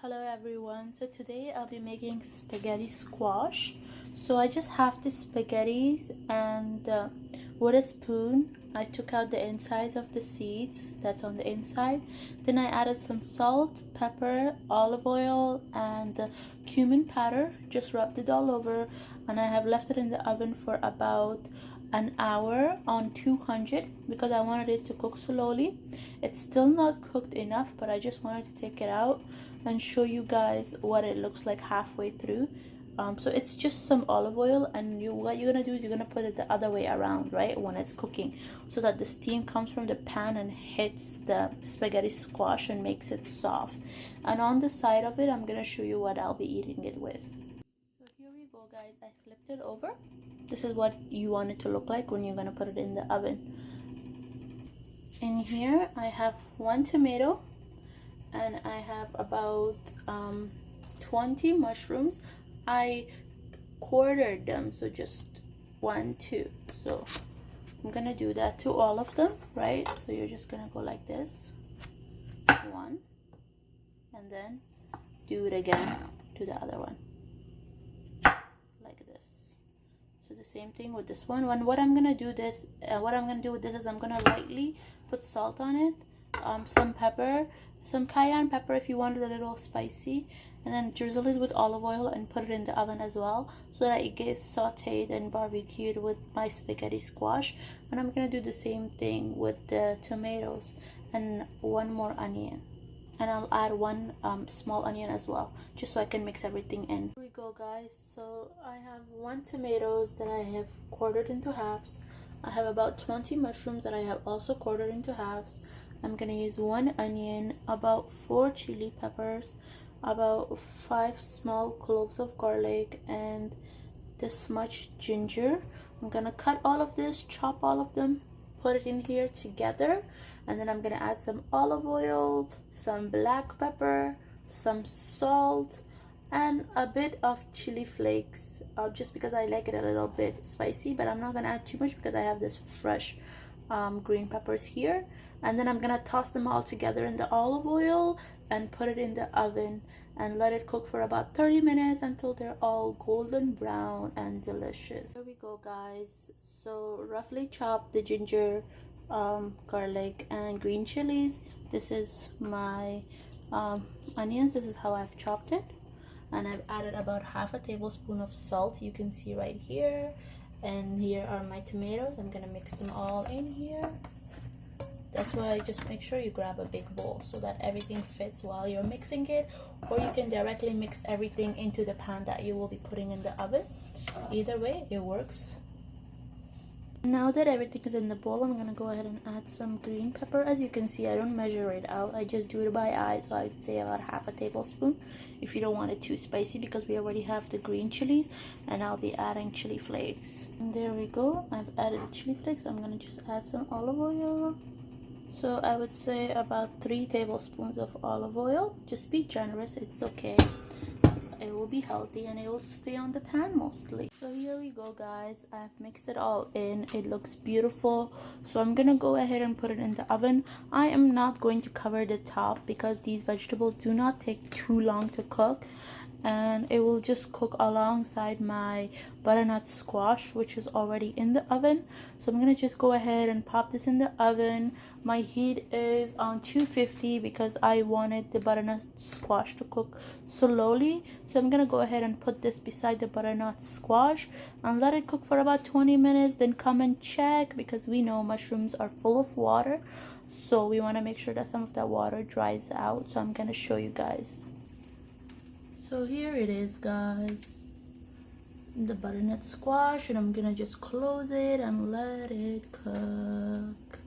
Hello everyone, so today I'll be making spaghetti squash. So I just have the spaghettis and with a spoon I took out the insides of the seeds that's on the inside. Then I added some salt, pepper, olive oil and cumin powder. Just rubbed it all over and I have left it in the oven for about an hour on 200 because I wanted it to cook slowly. It's still not cooked enough, but I just wanted to take it out and show you guys what it looks like halfway through. So it's just some olive oil, and what you're gonna do is you're gonna put it the other way around, right, when it's cooking, so that the steam comes from the pan and hits the spaghetti squash and makes it soft. And on the side of it I'm gonna show you what I'll be eating it with. So here we go guys, I flipped it over. This is what you want it to look like when you're gonna put it in the oven. In here I have 1 tomato and I have about 20 mushrooms. I quartered them, so just 1, 2. So I'm gonna do that to all of them, right? So you're just gonna go like this, 1, and then do it again to the other one, like this. So the same thing with this one. What I'm gonna do with this is I'm gonna lightly put salt on it, some pepper, some cayenne pepper if you want it a little spicy, and then drizzle it with olive oil and put it in the oven as well, so that it gets sauteed and barbecued with my spaghetti squash. And I'm gonna do the same thing with the tomatoes and 1 more onion, and I'll add 1 small onion as well, just so I can mix everything in. Here we go guys, so I have 1 tomatoes that I have quartered into halves. I have about 20 mushrooms that I have also quartered into halves. I'm gonna use 1 onion, about 4 chili peppers, about 5 small cloves of garlic, and this much ginger. I'm gonna cut all of this, chop all of them, put it in here together, and then I'm gonna add some olive oil, some black pepper, some salt, and a bit of chili flakes, just because I like it a little bit spicy, but I'm not gonna add too much because I have this fresh green peppers here. And then I'm gonna toss them all together in the olive oil and put it in the oven and let it cook for about 30 minutes until they're all golden brown and delicious. Here we go guys, so roughly chop the ginger, garlic and green chilies. This is my onions. This is how I've chopped it, and I've added about half a tablespoon of salt, you can see right here. And here are my tomatoes. I'm gonna mix them all in here. That's why I just make sure you grab a big bowl so that everything fits while you're mixing it, or you can directly mix everything into the pan that you will be putting in the oven. Either way, it works. Now that everything is in the bowl, I'm gonna go ahead and add some green pepper. As you can see, I don't measure it out, I just do it by eye, so I'd say about half a tablespoon if you don't want it too spicy, because we already have the green chilies. And I'll be adding chili flakes. And there we go, I've added the chili flakes. I'm gonna just add some olive oil. So I would say about 3 tablespoons of olive oil. Just be generous, it's okay. It will be healthy and it will stay on the pan mostly. So here we go guys, I've mixed it all in. It looks beautiful, so I'm gonna go ahead and put it in the oven. I am not going to cover the top because these vegetables do not take too long to cook, and it will just cook alongside my butternut squash, which is already in the oven. So I'm gonna just go ahead and pop this in the oven. My heat is on 250 because I wanted the butternut squash to cook slowly. So I'm gonna go ahead and put this beside the butternut squash and let it cook for about 20 minutes, then come and check, because we know mushrooms are full of water, so we want to make sure that some of that water dries out. So I'm gonna show you guys. So here it is guys, the butternut squash, and I'm gonna just close it and let it cook,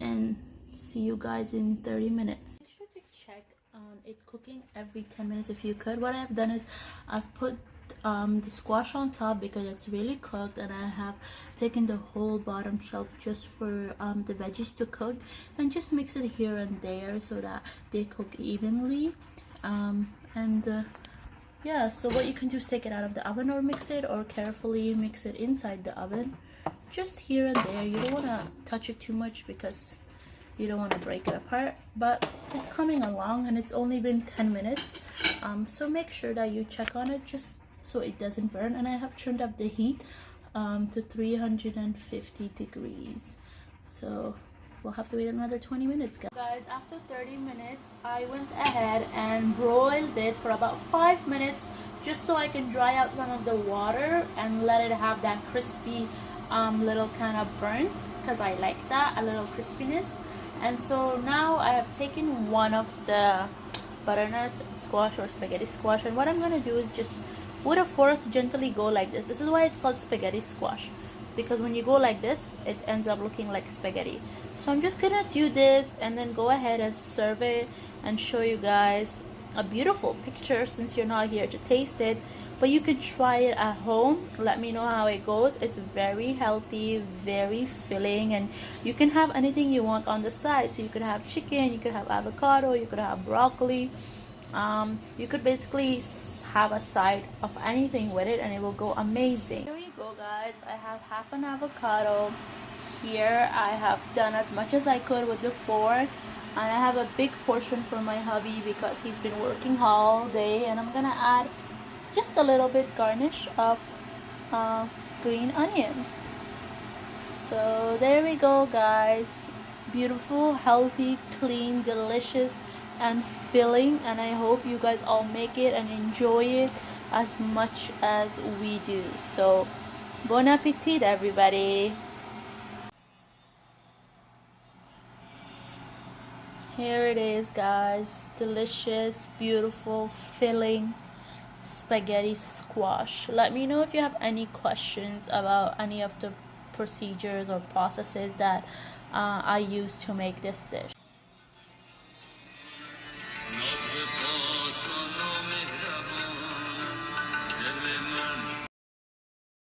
and see you guys in 30 minutes. Make sure to check on it cooking every 10 minutes if you could. What I've done is I've put the squash on top because it's really cooked, and I have taken the whole bottom shelf just for the veggies to cook, and just mix it here and there so that they cook evenly. Yeah, so what you can do is take it out of the oven or mix it, or carefully mix it inside the oven, just here and there. You don't want to touch it too much because you don't want to break it apart. But it's coming along, and it's only been 10 minutes. So make sure that you check on it just so it doesn't burn. And I have turned up the heat to 350 degrees. So we'll have to wait another 20 minutes, guys. After 30 minutes, I went ahead and broiled it for about 5 minutes just so I can dry out some of the water and let it have that crispy little kind of burnt, because I like that, a little crispiness. And so now I have taken one of the butternut squash or spaghetti squash, and what I'm gonna do is just with a fork gently go like this. This is why it's called spaghetti squash, because when you go like this, it ends up looking like spaghetti. So I'm just gonna do this and then go ahead and serve it and show you guys a beautiful picture, since you're not here to taste it. But you can try it at home. Let me know how it goes. It's very healthy, very filling, and you can have anything you want on the side. So you could have chicken, you could have avocado, you could have broccoli. You could basically have a side of anything with it and it will go amazing. Here we go, guys. I have half an avocado here. I have done as much as I could with the fork, and I have a big portion for my hubby because he's been working all day. And I'm gonna add just a little bit garnish of green onions. So there we go, guys. Beautiful, healthy, clean, delicious, and filling. And I hope you guys all make it and enjoy it as much as we do. So bon appetit, everybody. Here it is, guys. Delicious, beautiful, filling spaghetti squash. Let me know if you have any questions about any of the procedures or processes that I use to make this dish.